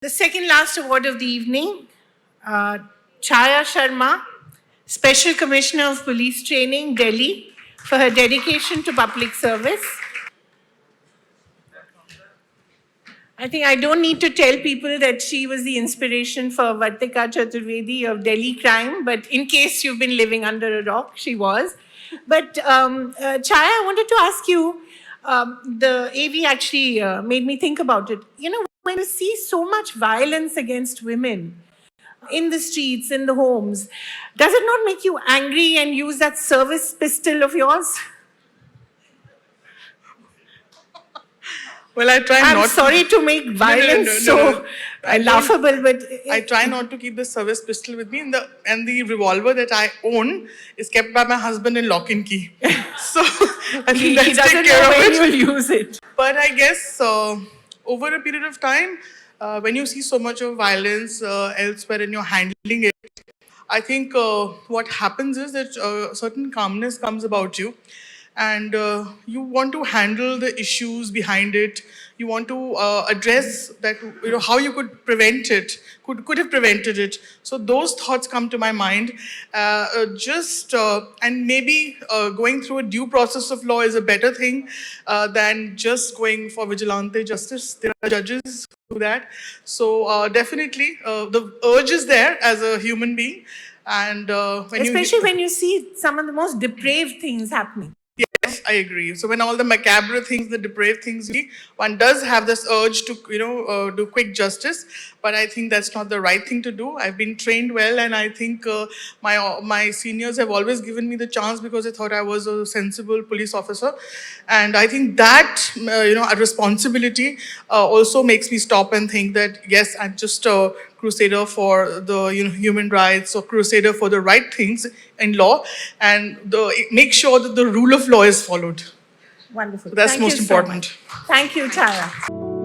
The second last award of the evening, Chaya Sharma, Special Commissioner of Police Training, Delhi, for her dedication to public service. I think I don't need to tell people that she was the inspiration for Vartika Chaturvedi of Delhi crime, but in case you've been living under a rock, she was. But Chaya, I wanted to ask you, the AV actually made me think about it. You know, when you see so much violence against women in the streets, in the homes, does it not make you angry and use that service pistol of yours? Well, I try I'm not sorry to make violence so laughable, but I try not to keep the service pistol with me, and the revolver that I own is kept by my husband in lock and key. So I think he let's doesn't take care know of when it. you'll use it. But I guess over a period of time, when you see so much of violence elsewhere and you're handling it, I think what happens is that certain calmness comes about you, and you want to handle the issues behind it. You want to address that, how you could prevent it, could have prevented it. So those thoughts come to my mind. And maybe going through a due process of law is a better thing than just going for vigilante justice. There are judges who do that. So definitely, the urge is there as a human being. And Especially when you see some of the most depraved things happening. Yes, I agree. So when all the macabre things, the depraved things, one does have this urge to, do quick justice. But I think that's not the right thing to do. I've been trained well, and I think my seniors have always given me the chance because they thought I was a sensible police officer. And I think that, a responsibility also makes me stop and think that, yes, I'm just a crusader for the human rights, or crusader for the right things in law, and make sure that the rule of law is followed. Wonderful. So that's Thank most you so important. much. Thank you, Chaya.